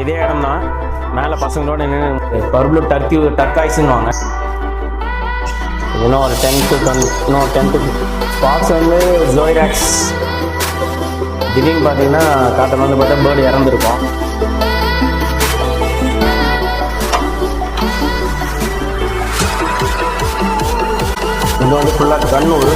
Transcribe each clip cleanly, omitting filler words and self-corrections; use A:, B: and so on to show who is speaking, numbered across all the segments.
A: இதே இடம் தான். மேலே பசங்களோட பர்ப்ளூ டர்காய்ஸ்னுவாங்க. இன்னும் ஒரு 10 to 10 பாக்ஸ் வந்து ஜோய்ராக்ஸ். திடீர்னு பார்த்தீங்கன்னா காட்டில் வந்து பார்த்தா பேர்டு இறந்துருக்கும். இது வந்து ஃபுல்லாக கண்ணூர்.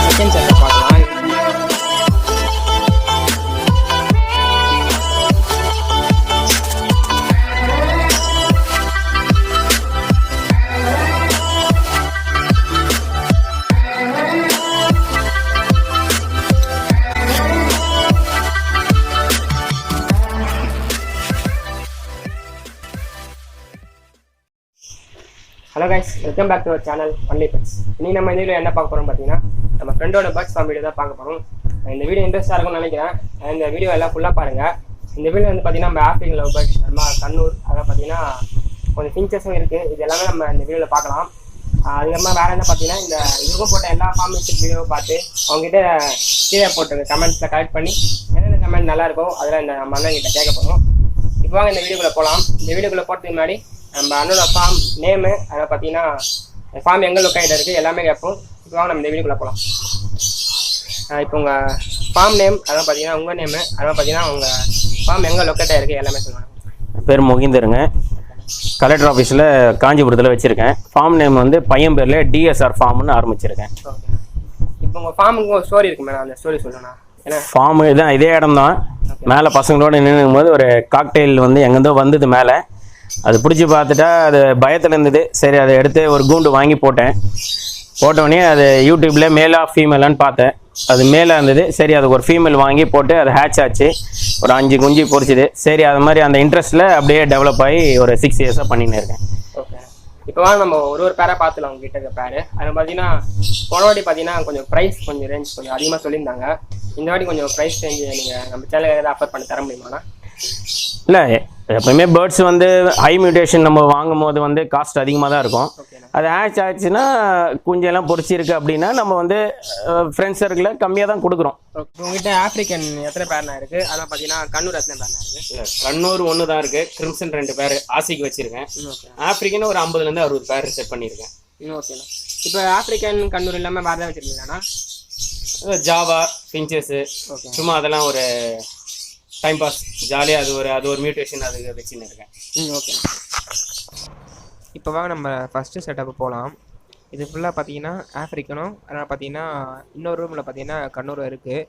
B: செகண்ட் செட்டை பார்க்கலாம். Hello guys, welcome back to our channel only pets. இனி நம்ம இந்த வீடியோ என்ன பார்க்க போகிறோம் பார்த்தீங்கன்னா, நம்ம ஃப்ரெண்டோட பேர்ட்ஸ் ஃபார்ம் வீடியோ தான் பார்க்க போகிறோம். இந்த வீடியோ இன்ட்ரெஸ்ட்டாக இருக்கும்னு நினைக்கிறேன். இந்த வீடியோ எல்லாம் ஃபுல்லாக பாருங்கள். இந்த வீடியோ வந்து பார்த்தீங்கன்னா நம்ம ஆஃப்ரிக்கன் லவ் பேர்ட்ஸ், நம்ம கண்ணூர், அதை பார்த்தீங்கன்னா கொஞ்சம் ஃபின்ச்சஸும் இருக்குது. இது எல்லாமே நம்ம இந்த வீடியோவில் பார்க்கலாம். அதுக்கப்புறமா வேறு என்ன பார்த்தீங்கன்னா, இந்த இதுக்கும் போட்ட எல்லா ஃபார்மேஷன் வீடியோவை பார்த்து அவங்ககிட்ட கீழே போட்டுருங்க கமெண்ட்ஸில் கலெக்ட் பண்ணி என்னென்ன கமெண்ட் நல்லாயிருக்கும் அதில் இந்த நம்ம அண்ணன்கிட்ட கேட்க போகிறோம். இப்போ வாங்க இந்த வீடியோக்குள்ளே போகலாம். இந்த வீடியோக்குள்ளே போகிறதுக்கு முன்னாடி நம்ம அண்ணனோட ஃபார்ம் நேமு, அதை பார்த்தீங்கன்னா ஃபார்ம் எங்கே லொக்கேட் இருக்குது எல்லாமே கேட்போம். இப்போ வாங்க நம்ம இந்த வீடியோக்குள்ளே போகலாம். இப்போ உங்கள் ஃபார்ம் நேம், அதான் பார்த்தீங்கன்னா உங்கள் நேமு, அதான் பார்த்தீங்கன்னா உங்கள் ஃபார்ம் எங்கே லொக்கேட்டாக இருக்குது எல்லாமே சொல்லுவாங்க.
A: பேர் முகிந்தருங்க. கலெக்டர் ஆஃபீஸில் காஞ்சிபுரத்தில் வச்சுருக்கேன். ஃபார்ம் நேம் வந்து பையன் பேரில் டிஎஸ்ஆர் ஃபார்ம்னு ஆரம்பிச்சிருக்கேன்.
B: ஓகே. இப்போ உங்கள் ஃபார்முக்கு ஒரு ஸ்டோரி இருக்கு மேடம், அந்த ஸ்டோரி சொல்லணும்னா ஏன்னா
A: ஃபார்ம் இதுதான், இதே இடம் தான். மேலே பசங்களோட நின்றுக்கும் போது ஒரு காக்டெயில் வந்து எங்கேருந்தோ வந்தது மேலே. அது பிடிச்சி பார்த்துட்டா அது பயத்தில் இருந்தது. சரி, அதை எடுத்து ஒரு கூண்டு வாங்கி போட்டோடனே அது யூடியூப்பில் மேலா ஃபீமேலான்னு பார்த்தேன். அது மேலே இருந்தது. சரி, அதுக்கு ஒரு ஃபீமேல் வாங்கி போட்டு அது ஹேட்ச் ஆச்சு. ஒரு 5 குஞ்சு பொரிச்சுது. சரி, அது மாதிரி அந்த இன்ட்ரெஸ்ட்டில் அப்படியே டெவலப் ஆகி ஒரு 6 இயர்ஸாக பண்ணின்னு இருக்கேன்.
B: ஓகே. இப்போ வாங்க நம்ம ஒரு பேராக பார்த்துலாம். உங்ககிட்ட இருக்க பேர் அதில் பார்த்தீங்கன்னா போன வாட்டி பார்த்தீங்கன்னா கொஞ்சம் ப்ரைஸ் கொஞ்சம் ரேஞ்ச் கொஞ்சம் அதிகமாக சொல்லியிருந்தாங்க. இந்த வாட்டி கொஞ்சம் ப்ரைஸ் ரேஞ்சு நீங்கள் நம்ம சேனலில் ஏதாவது ஆஃபர் பண்ணி தர முடியுமாண்ணா?
A: இல்லை, எப்பவுமே பேர்ட்ஸ் வந்து ஹை மியூட்டேஷன் நம்ம வாங்கும் போது வந்து காஸ்ட் அதிகமாக தான் இருக்கும். அது ஹேட்ச் ஆச்சுன்னா குஞ்செல்லாம் பொரிச்சிருக்கு அப்படின்னா நம்ம வந்து ஃப்ரெண்ட்ஸ் சர்க்கிளில் கம்மியாக தான் கொடுக்குறோம்.
B: உங்ககிட்ட ஆஃப்ரிக்கன் எத்தனை பேர்னா இருக்குது? அதான் பார்த்தீங்கன்னா கண்ணூர் எத்தனை பேர்னா இருக்குது?
A: கண்ணூர் 1 தான் இருக்குது. கிரிம்சன் 2 பேர் ஆசிக்கு வச்சுருக்கேன். ஆஃப்ரிக்கன் ஒரு 50 60 பேர் செட் பண்ணியிருக்கேன்.
B: ஓகேண்ணா. இப்போ ஆஃப்ரிக்கன் கண்ணூர் இல்லாமல் வேறு தான் வச்சுருக்கீங்களாண்ணா?
A: ஜாவா, பிஞ்சஸு, சும்மா அதெல்லாம் ஒரு டைம் பாஸ் ஜாலியாக அது ஒரு மியூட்டேஷன் அதுக்கு வச்சுன்னு இருக்கேன்.
B: ஓகே. இப்போ வாங்க நம்ம ஃபஸ்ட்டு செட்டப்பு போகலாம். இது ஃபுல்லாக பார்த்தீங்கன்னா ஆஃப்ரிக்கனும், அதனால் பார்த்தீங்கன்னா இன்னொரு ரூமில் பார்த்தீங்கன்னா கண்ணூரும் இருக்குது.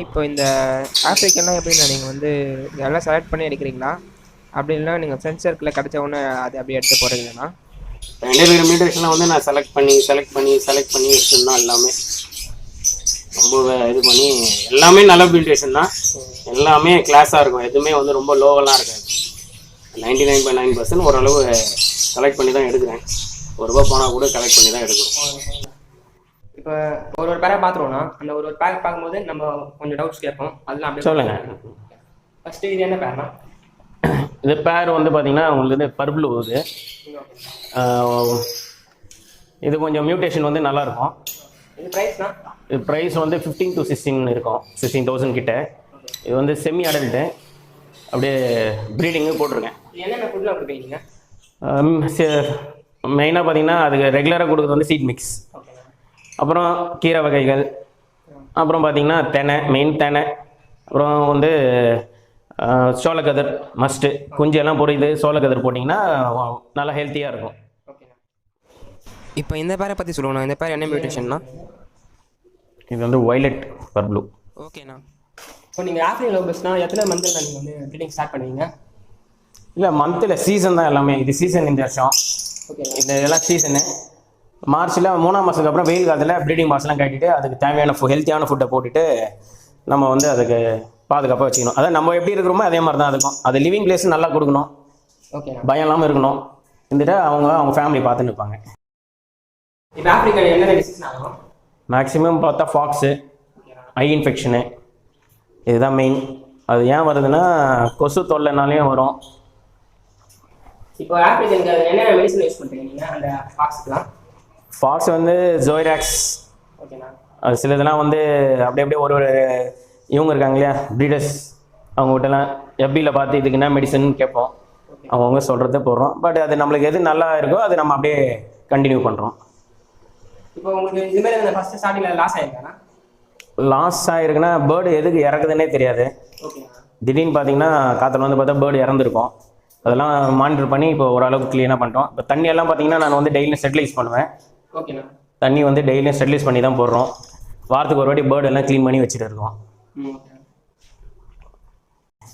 B: இப்போ இந்த ஆஃப்ரிக்கன்லாம் எப்படின்னா நீங்கள் வந்து எல்லாம் செலக்ட் பண்ணி எடுக்கிறீங்களா? அப்படி இல்லைனா நீங்கள் ஃப்ரெண்ட்ஸ் சர்க்கிளில் கிடச்ச உடனே அது அப்படியே எடுத்து போகிறீங்களா?
A: மியூட்டேஷன்லாம் வந்து நான் செலக்ட் பண்ணி எடுத்துருந்தோம். எல்லாமே ரொம்ப இது பண்ணி எல்லாமே நல்ல மியூட்டேஷன் தான். எல்லாமே கிளாஸாக இருக்கும். எதுவுமே வந்து ரொம்ப லோவெல்லாம் இருக்காது. 99.9% ஓரளவு செலக்ட் பண்ணி தான் எடுக்கிறேன். ₹1 போனால் கூட கலெக்ட் பண்ணி தான் எடுக்கிறோம்.
B: இப்போ ஒரு பேரை பார்த்துருவோம்னா அந்த ஒரு பேக் பார்க்கும்போது நம்ம கொஞ்சம் டவுட்ஸ் கேட்போம். அதெல்லாம் அப்படியே
A: சொல்லுங்கள்.
B: ஃபஸ்ட்டு இது என்ன பேர்னா?
A: இது பேர் வந்து பார்த்தீங்கன்னா உங்களுக்கு பர்ப்ளூ. இது கொஞ்சம் மியூட்டேஷன் வந்து நல்லாயிருக்கும்.
B: இது ப்ரைஸ்னா?
A: இது ப்ரைஸ் வந்து 15 to 16 இருக்கும். 16,000 கிட்ட. இது வந்து செமி அடல்ட்டு. அப்படியே ப்ரீடிங்கு போட்டிருக்கேன்.
B: என்னென்ன ஃபுட்லாம் கொடுப்பீங்க?
A: மெயினாக பார்த்தீங்கன்னா அதுக்கு ரெகுலராக கொடுக்குறது வந்து சீட் மிக்ஸ். அப்புறம் கீரை வகைகள், அப்புறம் பார்த்திங்கன்னா தெனை, மெயின் தெனை, அப்புறம் வந்து சோளக்கதிர் மஸ்ட்டு. குஞ்சு எல்லாம் பொரியுது, சோளக்கதிர் போட்டிங்கன்னா நல்லா ஹெல்த்தியாக இருக்கும்.
B: இப்போ இந்த பேரை பற்றி சொல்லுங்கண்ணா. இந்த பேர் என்ன மியூட்டேஷன்னா?
A: இது வந்து வைலட் பர்ப்ளூ.
B: ஓகேண்ணா. இப்போ நீங்கள் ஆஃப்ரிக்கன் லவ் பேர்ட்ஸ்னால் எத்தனை மந்த்தில் நீங்கள் வந்து ப்ரீடிங் ஸ்டார்ட் பண்ணுவீங்க?
A: இல்லை, மந்தில் சீசன் தான் எல்லாமே. இது சீசன் இந்த வருஷம்.
B: ஓகே.
A: இது எல்லாம் சீசனு. மார்ச்சில் 3ஆம் மாதத்துக்கு அப்புறம் வெயில் காலத்தில் ப்ரீடிங் பாக்ஸ்லாம் கட்டிட்டு அதுக்கு தேவையான ஹெல்த்தியான ஃபுட்டை போட்டுட்டு நம்ம வந்து அதுக்கு பாதுகாப்பாக வச்சுக்கணும். அதான் நம்ம எப்படி இருக்கிறோமோ அதே மாதிரி தான் அதுக்கும். அது லிவிங் பிளேஸ் நல்லா கொடுக்கணும்.
B: ஓகே.
A: பயம் இல்லாமல் இருக்கணும். இருந்துட்டு அவங்க ஃபேமிலி பார்த்துன்னு இருப்பாங்க.
B: இப்போ ஆஃப்ரிக்கன் என்னென்ன டிசீஸ் ஆகும்?
A: மேக்ஸிமம் பார்த்தா ஃபாக்ஸு, ஐ இன்ஃபெக்ஷனு, இதுதான் மெயின். அது ஏன் வருதுன்னா கொசு தொல்லைனாலேயும் வரும்.
B: இப்போ ஆஃப்ரிக்கனுக்கு என்னென்ன மெடிசன் யூஸ் பண்ணுறீங்க நீங்கள் அந்த ஃபாக்ஸ்க்குலாம்?
A: ஃபாக்ஸ் வந்து ஜோய்ராக்ஸ்.
B: ஓகேண்ணா.
A: அது சிலதெல்லாம் வந்து அப்படியே ஒரு இவங்க இருக்காங்க இல்லையா ப்ரீடர்ஸ், அவங்ககிட்டலாம் எஃபியில் பார்த்து இதுக்கு என்ன மெடிசன் கேட்போம். அவங்கவுங்க சொல்கிறத போடுறோம். பட் அது நம்மளுக்கு எது நல்லா இருக்கோ அது நம்ம அப்படியே கண்டினியூ பண்ணுறோம்.
B: இப்போ உங்களுக்கு இதுமாதிரி அந்த ஃபஸ்ட்டு ஸ்டார்டிங்கில் லாஸ் ஆகிருக்காண்ணா?
A: லாஸ் ஆகிருக்குன்னா பேர்டு எதுக்கு இறக்குதுன்னே தெரியாது.
B: ஓகேண்ணா.
A: திடீர்னு பார்த்தீங்கன்னா காற்றுல வந்து பார்த்தா பேர்டு இறந்துருக்கும். அதெல்லாம் மானிட்டர் பண்ணி இப்போ ஓரளவுக்கு க்ளீனாக பண்ணிட்டோம். இப்போ தண்ணியெல்லாம் பார்த்தீங்கன்னா நான் வந்து டெய்லியும் ஸ்டெரிலைஸ் பண்ணுவேன்.
B: ஓகேண்ணா.
A: தண்ணி வந்து டெய்லியும் ஸ்டெரிலைஸ் பண்ணி தான் போடுறோம். வாரத்துக்கு ஒரு வாட்டி பேர்டு எல்லாம் க்ளீன் பண்ணி வச்சுட்டு இருக்கோம்.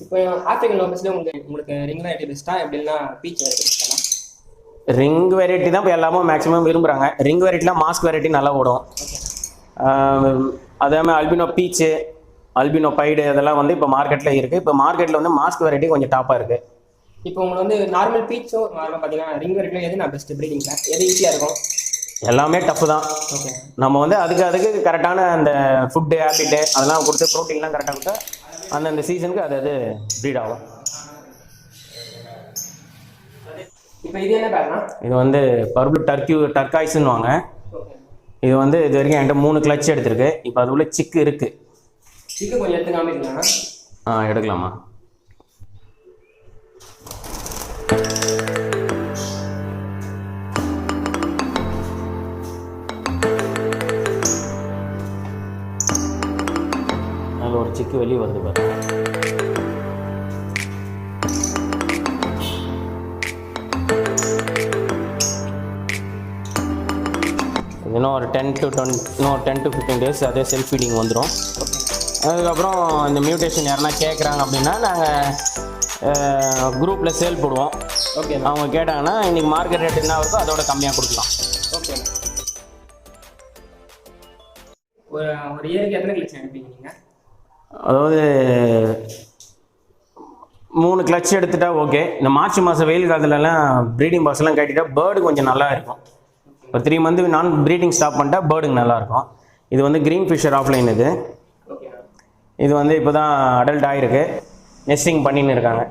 B: இப்போ ஆஃப்ரிக்கன் லவ் பேர்ட்ஸ்ல உங்களுக்கு ரிங் வெரைட்டி பெஸ்ட்டா எப்படின்னா பீச் வெரைட்டி பெஸ்ட்டானா?
A: ரிங் வெரைட்டி தான் இப்போ எல்லாமே மேக்ஸிமம் விரும்புகிறாங்க. ரிங் வெரைட்டிலாம் மாஸ்க் வெரைட்டி நல்லா ஓடும். அதே மாதிரி அல்பினோ பீச்சு, அல்பினோ பைடு இதெல்லாம் வந்து இப்போ மார்க்கெட்டில் இருக்குது. இப்போ மார்க்கெட்டில் வந்து மாஸ்க் வெரைட்டி கொஞ்சம் டாப்பாக இருக்குது.
B: இப்போ உங்களுக்கு வந்து நார்மல் பீச்சோ நார்மல் பார்த்தீங்கன்னா ரிங் வெரைட்டியில் எது நான் பெஸ்ட்டு ப்ரீடிங்கில் எது ஈஸியாக இருக்கும்?
A: எல்லாமே டஃப்பு தான்.
B: ஓகே.
A: நம்ம வந்து அதுக்கு கரெக்டான அந்த ஃபுட்டு ஹேபிட்டு அதெல்லாம் கொடுத்து ப்ரோட்டீன்லாம் கரெக்டாக கொடுத்தா அந்தந்த சீசனுக்கு அது ப்ரீட் ஆகும்.
B: இப்போ இது என்ன பேர்னா?
A: இது வந்து பர்புள் டர்காய்ஸ்ன்னு வாங்க. இது வந்து இது வரைக்கும் என்கிட்ட 3 கிளச் எடுத்திருக்கு. இப்போ அது உள்ள சிக்கு இருக்குது.
B: சிக்கு கொஞ்சம் எடுத்து காமிக்கலாம்னா?
A: எடுக்கலாமா? அதில் ஒரு சிக்கு வெளியே வருது பாருங்க. இன்னும் ஒரு 10 to 15 டேஸ் அதே செல்ஃப் ஃபீடிங் வந்துடும். அதுக்கப்புறம் இந்த மியூட்டேஷன் யாருன்னா கேட்குறாங்க அப்படின்னா நாங்கள் குரூப்பில் சேல் போடுவோம்.
B: ஓகே.
A: அவங்க கேட்டாங்கன்னா இன்றைக்கி மார்க்கெட் ரேட் என்ன இருக்கோ அதோட கம்மியாக கொடுக்கலாம்.
B: ஓகே. ஒரு இயருக்கு எத்தனை கிளச் எடுப்பீங்க நீங்கள்? அதாவது
A: 3 கிளச் எடுத்துட்டா ஓகே. இந்த மார்ச் மாதம் வெயில் காலத்துலலாம் ப்ரீடிங் பாக்ஸ்லாம் கட்டிட்டா பேர்டு கொஞ்சம் நல்லா இருக்கும். ஒரு 3 மந்த் நான் ப்ரீடிங் ஸ்டாப் பண்ணிட்டா பேர்டுங்க நல்லாயிருக்கும். இது வந்து க்ரீன் ஃபிஷர் ஆஃப்லைன். இது வந்து இப்போ தான் அடல்ட் ஆகிருக்கு. நெஸ்டிங் பண்ணின்னு இருக்காங்க.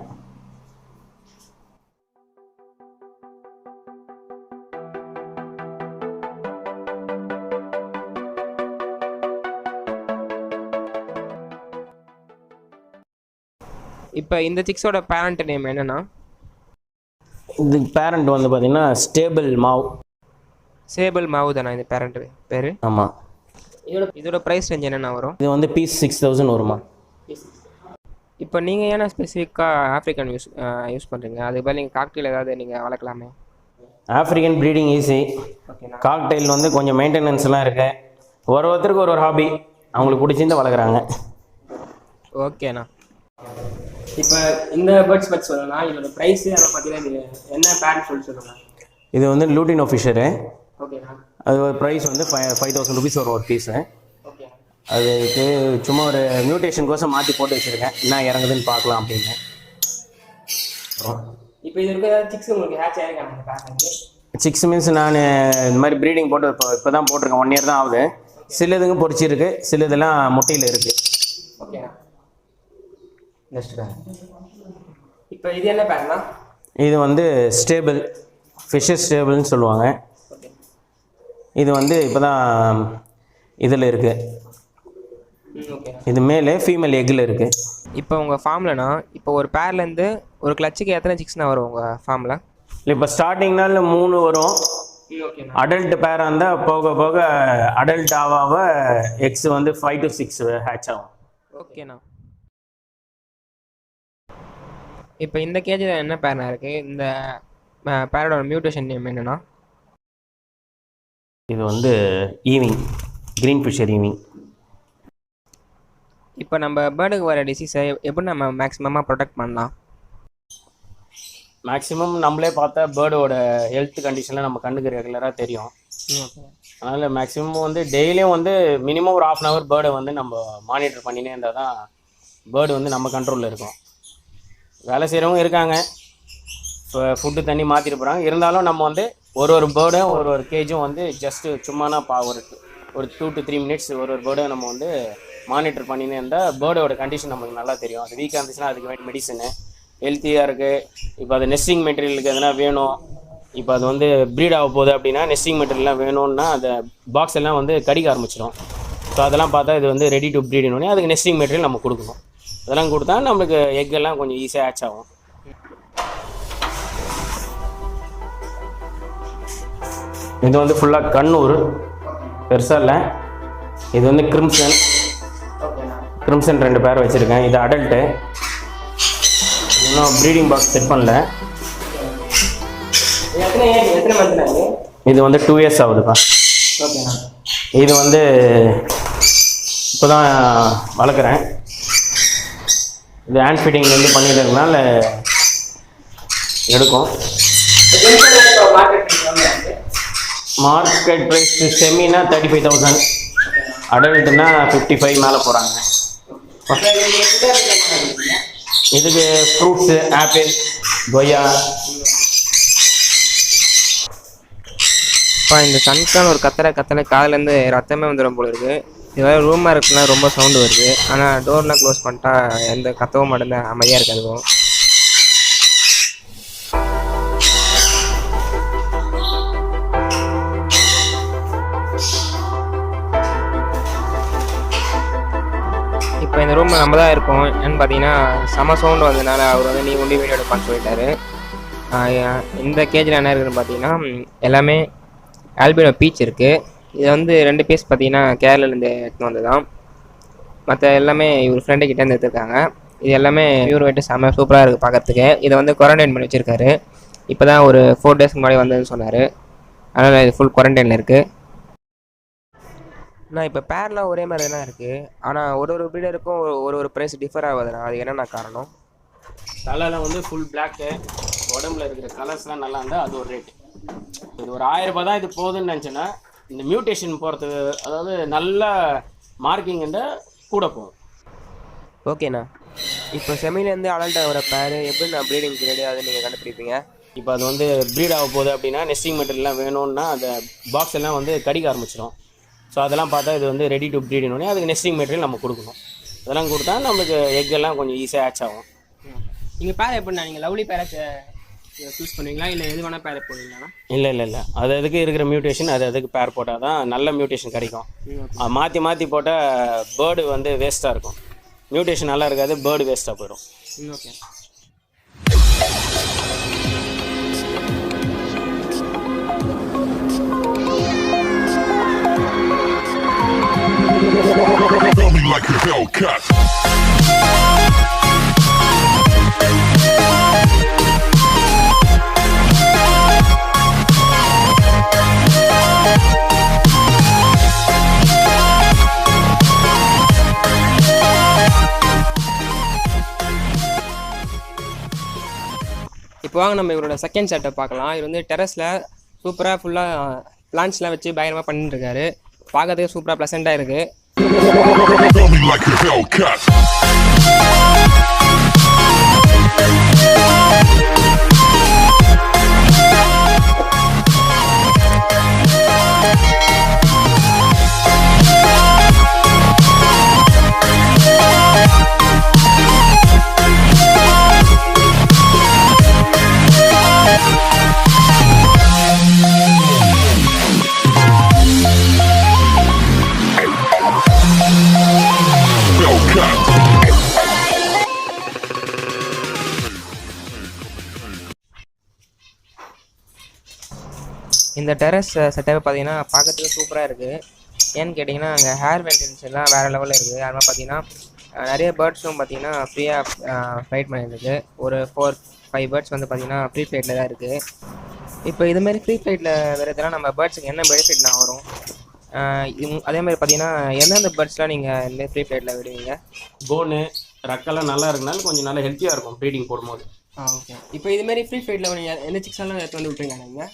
B: இப்போ இந்த சிக்ஸோட பேரண்ட் நேம் என்னன்னா?
A: இது பேரண்ட் வந்து பார்த்தீங்கன்னா ஸ்டேபிள் மாவ்.
B: சேபிள் மாவு தானே இந்த பேரண்ட் பேர்?
A: ஆமாம்.
B: இதோட ப்ரைஸ் ரேஞ்ச் என்னென்ன வரும்?
A: இது வந்து பீஸ் 6000 வருமா.
B: இப்போ நீங்கள் ஏன்னா ஸ்பெசிஃபிக்காக ஆஃப்ரிக்கன் யூஸ் பண்ணுறீங்க? அதுக்கு பதில் நீங்கள் காக்டெயில் ஏதாவது நீங்கள் வளர்க்கலாமே?
A: African breeding easy. காக்டெயில் வந்து கொஞ்சம் மெயின்டெனன்ஸ்லாம் இருக்குது. ஒருத்தருக்கு ஒரு ஹாபி, அவங்களுக்கு பிடிச்சிருந்து வளர்க்குறாங்க.
B: ஓகேண்ணா. இப்போ இந்த பேர்ட்ஸ் பற்றி சொல்லலாம். இதோட ப்ரைஸு அதை பார்த்தீங்கன்னா இது என்ன பேரண்ட் சொல்லலாம்?
A: இது வந்து லூட்டினோ ஃபிஷரு.
B: ஓகேண்ணா.
A: அது ஒரு ப்ரைஸ் வந்து 5000 ருபீஸ் வரும் ஒரு பீஸு.
B: ஓகே.
A: அதுக்கு சும்மா ஒரு மியூட்டேஷன் கோசம் மாற்றி போட்டு வச்சுருக்கேன், என்ன இறங்குதுன்னு பார்க்கலாம் அப்படின்னு.
B: இப்போ இது இருக்க சிக்ஸ் உங்களுக்கு ஹேட்ச் ஆகிருக்காங்க பேரண்ட்?
A: சிக்ஸ் மீன்ஸ் நான் இந்த மாதிரி ப்ரீடிங் போட்டு இப்போ தான் போட்டிருக்கேன். 1 இயர் தான் ஆகுது. சிலதுங்க பொறிச்சிருக்கு, சிலதெல்லாம் முட்டையில் இருக்குது.
B: ஓகேண்ணா. நெக்ஸ்ட் இப்போ இது என்ன பேரண்ட்னா?
A: இது வந்து ஸ்டேபிள் ஃபிஷர் ஸ்டேபிள்னு சொல்லுவாங்க. இது வந்து இப்போ தான் இதில் இருக்குது. இது மேலே ஃபீமேல் எக்கில் இருக்குது.
B: இப்போ உங்கள் ஃபார்ம்லனா இப்போ ஒரு பேர்லேருந்து ஒரு கிளச்சுக்கு எத்தனை சிக்ஸ்னா வரும் உங்கள் ஃபார்மில்?
A: இல்லை இப்போ ஸ்டார்டிங்னால 3 வரும்.
B: ஓகேண்ணா.
A: அடல்ட் பேராக இருந்தால் போக போக அடல்ட் ஆக எக்ஸ் வந்து 5 to 6 ஹேட்ச் ஆகும்.
B: ஓகேண்ணா. இப்போ இந்த கேஜில் என்ன பேர்னா இருக்குது? இந்த பேரோட மியூட்டேஷன் நேம் என்னென்னா?
A: இது வந்து ஈவிங், க்ரீன் ஃபிஷர் ஈவிங்.
B: இப்போ நம்ம பேர்டுக்கு வர டிசீஸை எப்படி நம்ம மேக்ஸிமமாக ப்ரொடெக்ட் பண்ணலாம்?
A: மேக்ஸிமம் நம்மளே பார்த்தா பேர்டோட ஹெல்த் கண்டிஷனில் நம்ம கண்ணுக்கு ரெகுலராக தெரியும். அதனால் மேக்ஸிமம் வந்து டெய்லியும் வந்து மினிமம் ஒரு 1/2 hour பேர்டை வந்து நம்ம மானிட்டர் பண்ணினே இருந்தால் தான் பேர்டு வந்து நம்ம கண்ட்ரோலில் இருக்கும். வேலை செய்கிறவங்க இருக்காங்க, இப்போ ஃபுட்டு தண்ணி மாற்றிட்டு போகிறாங்க. இருந்தாலும் நம்ம வந்து ஒரு பேர்டும் ஒரு கேஜும் வந்து ஜஸ்ட்டு சும்மானா ஒரு 2 to 3 minutes ஒரு பேர்டை நம்ம வந்து மானிட்டர் பண்ணினே இருந்தால் பேர்டோட கண்டிஷன் நமக்கு நல்லா தெரியும். அது வீக்காக இருந்துச்சுன்னா அதுக்கு வேண்டிய மெடிசனு, ஹெல்த்தியாக இருக்குது. இப்போ அது நெஸ்டிங் மெட்டீரியலுக்கு எதனா வேணும், இப்போ அது வந்து ப்ரீட் ஆக போகுது அப்படின்னா நெஸ்டிங் மெட்டீரியல்லாம் வேணும்னா அந்த பாக்ஸ் எல்லாம் வந்து கடிக்க ஆரம்பிச்சிடும். ஸோ அதெல்லாம் பார்த்தா இது வந்து ரெடி டு ப்ரீடுன்னு அதுக்கு நெஸ்டிங் மெட்டீரியல் நம்ம கொடுக்கணும். அதெல்லாம் கொடுத்தா நம்மளுக்கு எக்கெல்லாம் கொஞ்சம் ஈஸியாக ஹேட்ச் ஆகும். இது வந்து ஃபுல்லாக கண்ணூர், பெருசாக இல்லை. இது வந்து கிரிம்சன் 2 பேர் வச்சுருக்கேன். இது அடல்ட்டு, இன்னும் ப்ரீடிங் பாக்ஸ் செட் பண்ணல. இது வந்து 2 years ஆகுதுப்பா. இது வந்து இப்போ தான் வளர்க்குறேன். இது ஹேண்ட் ஃபீடிங்லேருந்து பண்ணிக்கிறதுனால எடுக்கும். மார்க்கெட் ப்ரைஸ் செமினா 35,000, அடல்ட்டுனா 55 மேலே போகிறாங்க. இதுக்கு ஃப்ரூட்ஸு ஆப்பிள், கொய்யா.
B: இப்போ இந்த சன்கான் ஒரு கத்தலை காதுலேருந்து ரத்தமே வந்துடும் போல இருக்குது. இது வேறு ரூமாக இருக்குன்னா ரொம்ப சவுண்டு வருது. ஆனால் டோர்லாம் க்ளோஸ் பண்ணிட்டா எந்த கத்தவும் மாட்டேன், அமைதியாக இருக்காது. இப்போ இந்த ரூமில் நம்ம தான் இருக்கோம். ஏன்னு பார்த்தீங்கன்னா செம சவுண்டு வந்ததுனால அவர் வந்து நீ ஒண்டி வீடியோ எடுப்பான்னு சொல்லிட்டாரு. இந்த கேஜில் என்ன இருக்குதுன்னு பார்த்தீங்கன்னா எல்லாமே ஆல்பினோ பீச் இருக்குது. இது வந்து 2 பீஸ் பார்த்தீங்கன்னா கேரளாலேருந்து எடுத்துன்னு வந்தது தான். மற்ற எல்லாமே இவர் ஃப்ரெண்டு கிட்டேருந்து எடுத்துருக்காங்க. இது எல்லாமே இவர் வெயிட்டு செம்ம சூப்பராக இருக்குது பார்க்குறதுக்கு. இதை வந்து குவாரண்டைன் பண்ணி வச்சுருக்காரு. இப்போ தான் ஒரு 4 days முன்னாடி வந்ததுன்னு சொன்னார். அதனால் இது ஃபுல் குவாரண்டைனில் இருக்குது. நான் இப்போ பேர்லாம் ஒரே மாதிரி தான் இருக்குது. ஆனால் ஒரு ப்ரீடருக்கும் ஒரு ப்ரைஸ் டிஃபர் ஆகுதுண்ணா. அது என்னென்ன காரணம்?
A: தலையில் வந்து ஃபுல் பிளாக்கு, உடம்புல இருக்கிற கலர்ஸ்லாம் நல்லா இருந்தால் அது ஒரு ரேட்டு. இது ஒரு 1000 ரூபாய் தான் இது போகுதுன்னு நினச்சேன்னா இந்த மியூட்டேஷன் போகிறது, அதாவது நல்ல மார்க்கிங் கூட போகும்.
B: ஓகேண்ணா. இப்போ செமிலேருந்து அடல்ட் ஆகிற பேர் எப்படி நான் ப்ரீடிங் பீரியடு அதை நீங்கள் கண்டுபிடிப்பீங்க?
A: இப்போ அது வந்து ப்ரீட் ஆக போகுது அப்படின்னா நெஸ்டிங் மெட்டீரியல்லாம் வேணும்னா அந்த பாக்ஸ் எல்லாம் வந்து கடிக்க ஆரம்பிச்சிடும். ஸோ அதெல்லாம் பார்த்தா இது வந்து ரெடி டு ப்ரீடுன்னு அதுக்கு நெஸ்டிங் மெட்டீரியல் நம்ம கொடுக்கணும். அதெல்லாம் கொடுத்தா நம்மளுக்கு எக்கெல்லாம் கொஞ்சம் ஈஸியாக ஹேட்ச் ஆகும்.
B: நீங்கள் பேர் எப்படின்னா நீங்கள் லவ்லி பேரை சூஸ் பண்ணுவீங்களா இல்லை எது வேணால் பேர் போடுவீங்களா?
A: இல்லை, அது அதுக்கு இருக்கிற மியூட்டேஷன் அதுக்கு பேர் போட்டால் தான் நல்ல மியூட்டேஷன் கிடைக்கும். மாற்றி போட்டால் பேர்டு வந்து வேஸ்ட்டாக இருக்கும். மியூட்டேஷன் நல்லா இருக்காது, பேர்டு வேஸ்ட்டாக போயிடும்.
B: Okay.
C: Tell me like a Hellcat.
B: இப்போ வாங்க நம்ம இவரோட செகண்ட் செட்டை பார்க்கலாம். இது வந்து டெரஸில் சூப்பராக ஃபுல்லாக பிளான்ட்ஸ்லாம் வச்சு பயங்கரமாக பண்ணிட்டு இருக்காரு. பார்க்கறதுக்கு சூப்பராக ப்ளசண்ட்டாக இருக்குது.
C: Tell me like a Hellcat.
B: இந்த டெரஸ் செட்டப் பார்த்தீங்கன்னா பார்க்கறதுக்கு சூப்பராக இருக்குது. ஏன்னு கேட்டிங்கன்னா அங்கே ஹேர் மெயின்டெனன்ஸ் எல்லாம் வேறு லெவலில் இருக்குது. அது மாதிரி பார்த்தீங்கன்னா நிறைய பேர்ட்ஸும் பார்த்தீங்கன்னா ஃப்ரீயாக ஃப்ளைட் பண்ணியிருக்கு. ஒரு 4-5 பேர்ட்ஸ் வந்து பார்த்தீங்கன்னா ஃப்ரீ ஃப்ளைட்டில் தான் இருக்குது. இப்போ இதுமாரி ஃப்ரீ ஃப்ளைட்டில் வரதுலாம் நம்ம பேர்ட்ஸுக்கு என்ன பெனிஃபிட்னா வரும்? அதே மாதிரி பார்த்தீங்கன்னா எந்தெந்த பேர்ட்ஸ்லாம் நீங்கள் இந்தமாரி ஃப்ரீ ஃப்ளைட்டில் விடுவீங்க?
A: போனு ரக்கெல்லாம் நல்லா இருக்குனாலும் கொஞ்சம் நல்லா ஹெல்த்தியாக இருக்கும் ப்ரீடிங் போடும்போது.
B: ஓகே. இப்போ இதுமாரி ஃப்ரீ ஃப்ளைட்டில் நீங்கள் எந்த சிக்ஸ்லாம் எடுத்து வந்து விட்டுருங்க நீங்கள்?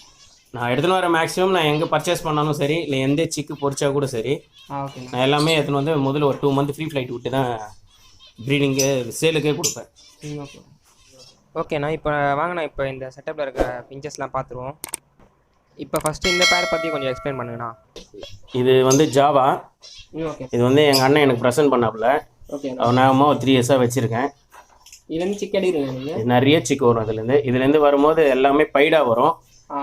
A: நான் எடுத்துன்னு வர மேக்ஸிமம் நான் எங்கே பர்ச்சேஸ் பண்ணாலும் சரி, இல்லை எந்த சிக்கு பொறிச்சா கூட சரி,
B: ஓகே.
A: நான் எல்லாமே எடுத்துன்னு வந்து முதல்ல ஒரு 2 மந்த் ஃப்ரீ ஃப்ளைட் விட்டு தான் ப்ரீடிங்கு சேலுக்கே கொடுப்பேன்.
B: ஓகே ஓகேண்ணா. இப்போ வாங்கண்ணா, இப்போ இந்த செட்டப்பில் இருக்க பிஞ்சஸ்லாம் பார்த்துருவோம். இப்போ ஃபஸ்ட்டு இந்த பேரை பற்றி கொஞ்சம் எக்ஸ்பிளைன் பண்ணுங்கண்ணா.
A: இது வந்து ஜாவா.
B: ஓகே.
A: இது வந்து எங்கள் அண்ணன் எனக்கு ப்ரெசென்ட் பண்ணாப்புல.
B: ஓகே.
A: நான் ஒரு 3 இயர்ஸாக வச்சுருக்கேன்.
B: இதுலேருந்து சிக் அடிக்கிறீங்க நீங்கள்?
A: நிறைய சிக்கு வரும் இதுலேருந்து வரும்போது எல்லாமே பைடாக வரும்.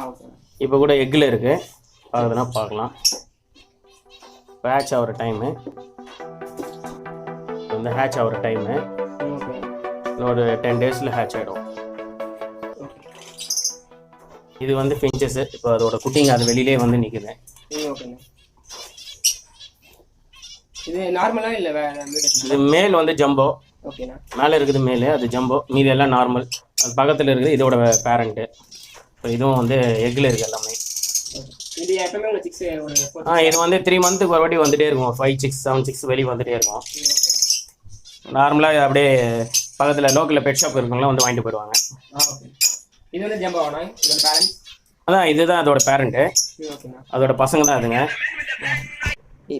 B: ஓகே.
A: இப்போ கூட எக்கில் இருக்குது, அதுனா பார்க்கலாம். ஹேட்ச் ஆகிற டைமு வந்து ஹேட்ச் ஆகிற டைமு இன்னொரு 10 டேஸில் ஹேட்ச் ஆகிடும். இது வந்து பிஞ்சஸ்ஸு. இப்போ அதோட குட்டிங்க அது வெளியிலே வந்து நிற்குது.
B: ஓகேண்ணா. இது நார்மலாக இல்லை
A: இது மேல் வந்து ஜம்போ.
B: ஓகேண்ணா.
A: மேலே இருக்குது மேலே, அது ஜம்போ. மீதி எல்லாம் நார்மல். அது பக்கத்தில் இருக்குது இதோட பேரண்ட்டு. இப்போ இதுவும் வந்து எக்கில் இருக்குது எல்லாமே.
B: இது எப்பவுமே உங்கள் சிக்ஸ்
A: இது வந்து 3 மந்த்துக்கு ஒரு வாட்டி வந்துகிட்டே இருக்கும். 5 6 7 6 வெளியே வந்துகிட்டே இருக்கும். நார்மலாக அப்படியே பக்கத்தில் லோக்கலில் பெட் ஷாப் இருக்கவங்களாம் வந்து வாங்கிட்டு போயிடுவாங்க.
B: இது வந்து ஜம்பாவாண்ணா? இதோட பேரண்ட்ஸ்
A: அதான் இதுதான் அதோட பேரண்ட்டு.
B: ஓகேண்ணா.
A: அதோட பசங்க தான் அதுங்க.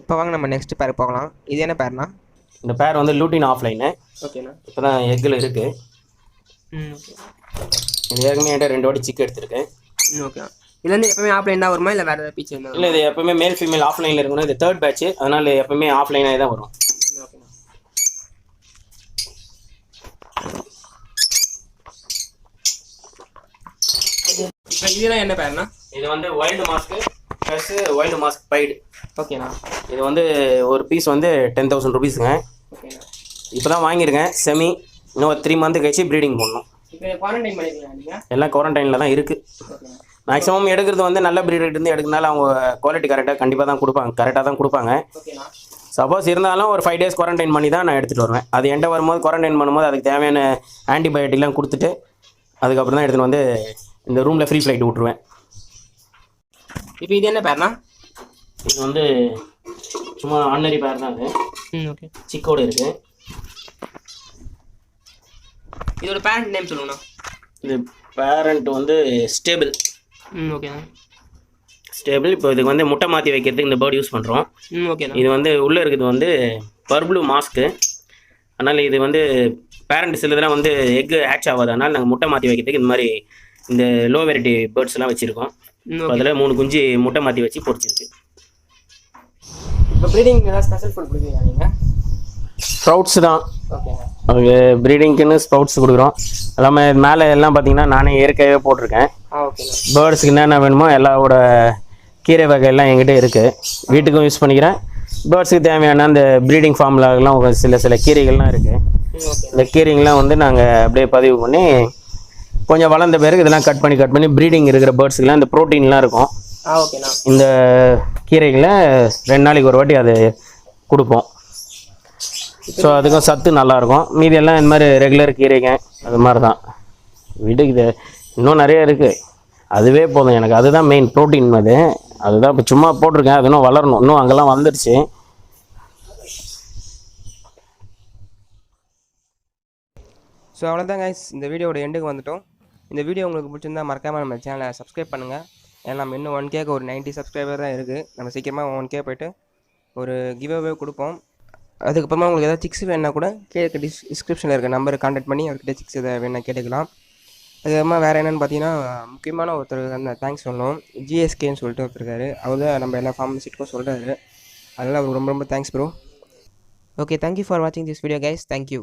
B: இப்போ வாங்க நம்ம நெக்ஸ்ட் பேர் போகலாம். இது என்ன பேர்னா?
A: இந்த பேர் வந்து லூட்டின் ஆஃப்லைனு.
B: ஓகேண்ணா.
A: இப்போ தான் எக்கில் இருக்குது.
B: ஓகே.
A: இது ஏற்கனவே என்கிட்ட 2 வாட்டி சிக்கு எடுத்துருக்கேன்.
B: ஓகே. இது வந்து எப்பவுமே ஆஃப்லைன் தான் வருமா இல்லை வேறு ஏதாவது பீச் இருந்தால்?
A: இல்லை, இது எப்பவுமே மேல் ஃபீமேல் ஆஃப்லைனில் இருக்கணும். இது 3rd பேட்ச், அதனால் எப்பவுமே ஆஃப்லைனாக தான் வரும்.
B: ஓகேண்ணா. இப்போ இதெல்லாம் என்ன பேர்னா?
A: இது வந்து wild mask plus wild mask Baidu.
B: ஓகேண்ணா.
A: இது வந்து ஒரு பீஸ் வந்து 10,000 ருபீஸுங்க.
B: ஓகேண்ணா.
A: இப்போ தான் வாங்கியிருக்கேன் செமி. இன்னும் ஒரு 3 மந்த்து கழிச்சு ப்ரீடிங் பண்ணணும்.
B: இப்போ குவாரண்டைன் பண்ணிக்கலாம் நீங்கள்?
A: எல்லாம் குவாரண்டைனில் தான் இருக்குது.
B: ஓகேண்ணா.
A: மேக்ஸிமம் எடுக்கிறது வந்து நல்ல ப்ரீடர்லேருந்து எடுக்கிறனால அவங்க குவாலிட்டி கரெக்டாக தான் கொடுப்பாங்க.
B: ஓகேண்ணா.
A: சப்போஸ் இருந்தாலும் ஒரு 5 டேஸ் குவாரண்டைன் பண்ணி தான் நான் எடுத்துகிட்டு வருவேன். அது என்கிட்ட வரும்போது குவாரண்டைன் பண்ணும்போது அதுக்கு தேவையான ஆன்டிபயோட்டிக்லாம் கொடுத்துட்டு அதுக்கப்புறம் தான் எடுத்துகிட்டு வந்து இந்த ரூமில் ஃப்ரீ ஃப்ளைட் விட்ருவேன்.
B: இப்போ இது என்ன பேர்னா?
A: இது வந்து சும்மா ஆர்டினரி பேர் தான். அது
B: ஓகே.
A: சிக்கோடு இருக்குது.
B: இதோட பேரண்ட் நேம் சொல்லுங்கண்ணா.
A: இது பேரண்ட் வந்து ஸ்டேபிள்.
B: ஓகேண்ணா.
A: ஸ்டேபிள். இப்போ இதுக்கு வந்து முட்டை மாற்றி வைக்கிறதுக்கு இந்த பேர்டு யூஸ் பண்ணுறோம்.
B: ஓகேண்ணா.
A: இது வந்து உள்ளே இருக்குது வந்து பர்ப்ளூ மாஸ்க்கு. அதனால் இது வந்து பேரண்ட் சிலதெல்லாம் வந்து எக்கு ஹேட்ச் ஆகாது. அதனால் நாங்கள் முட்டை மாற்றி வைக்கிறதுக்கு இந்த மாதிரி இந்த லோ வெரைட்டி பேர்ட்ஸ்லாம் வச்சுருக்கோம். அதில் 3 குஞ்சு முட்டை மாற்றி வச்சு பொறிச்சிருக்கு.
B: இப்போ ப்ரீடிங் ஏதாவது ஸ்பெஷல் ஃபுட் கொடுக்குறீங்க நீங்கள்?
A: ஸ்ப்ரவுட்ஸ் தான்.
B: ஓகேண்ணா.
A: அதுக்கு ப்ரீடிங்க்குன்னு ஸ்ப்ரவுட்ஸ் கொடுக்குறோம். எல்லாமே மேலே எல்லாம் பார்த்தீங்கன்னா நானே இயற்கையாகவே போட்டிருக்கேன்.
B: ஓகேண்ணா.
A: பேர்ட்ஸுக்கு என்னென்ன வேணுமோ எல்லாவோட கீரை வகையெல்லாம் என்கிட்ட இருக்குது. வீட்டுக்கும் யூஸ் பண்ணிக்கிறேன். பேர்ட்ஸுக்கு தேவையான அந்த ப்ரீடிங் ஃபார்முலாக்கெல்லாம் சில கீரைகள்லாம் இருக்குது. இந்த கீரைங்கெலாம் வந்து நாங்கள் அப்படியே பதிவு பண்ணி கொஞ்சம் வளர்ந்த பிறகு இதெல்லாம் கட் பண்ணி ப்ரீடிங் இருக்கிற பேர்ட்ஸுக்கெலாம் இந்த ப்ரோட்டீன்லாம் இருக்கும்.
B: ஓகேண்ணா.
A: இந்த கீரைகளை 2 நாளைக்கு ஒரு வாட்டி அது கொடுப்போம். ஸோ அதுக்கும் சத்து நல்லாயிருக்கும். மீதி எல்லாம் இந்த மாதிரி ரெகுலர் கீரைங்க அது மாதிரி தான். வீட்டுக்கு இது இன்னும் நிறைய இருக்குது. அதுவே போதும் எனக்கு. அதுதான் மெயின் ப்ரோட்டீன். அதுதான் இப்போ சும்மா போட்டிருக்கேன். அது இன்னும் வளரணும். இன்னும் அங்கெல்லாம் வந்துடுச்சு.
B: ஸோ அவ்வளோதான் கைஸ், இந்த வீடியோட எண்டுக்கு வந்துட்டோம். இந்த வீடியோ உங்களுக்கு பிடிச்சிருந்தா மறக்காமல் நம்ம சேனலை சப்ஸ்கிரைப் பண்ணுங்கள். ஏன்னா நம்ம இன்னும் 1Kக்கு ஒரு 90 சப்ஸ்கிரைபர் தான் இருக்குது. நம்ம சீக்கிரமாக 1K போய்ட்டு ஒரு கிவ்அவே கொடுப்போம். அதுக்கப்புறமா உங்களுக்கு ஏதாவது சிக்ஸ் வேணுன்னா கூட கீழே டிஸ்கிரிப்ஷனில் இருக்க நம்பரை கான்டாக்ட் பண்ணி அவர்கிட்ட சிக்ஸ் எதாவது வேணா கேட்டுக்கலாம். அதுக்கப்புறமா வேறு என்னென்னு பார்த்தீங்கன்னா முக்கியமான ஒருத்தருக்கு அந்த தேங்க்ஸ் சொல்லணும். GSKன்னு சொல்லிட்டு ஒருத்தர் இருக்காரு. அவர் தான் நம்ம எல்லா ஃபார்மசிட்டிக்கும் சொல்கிறாரு. அதனால் அவருக்கு ரொம்ப ரொம்ப thanks bro. Okay, thank you for வாட்சிங் திஸ் வீடியோ கைஸ். தேங்க்யூ.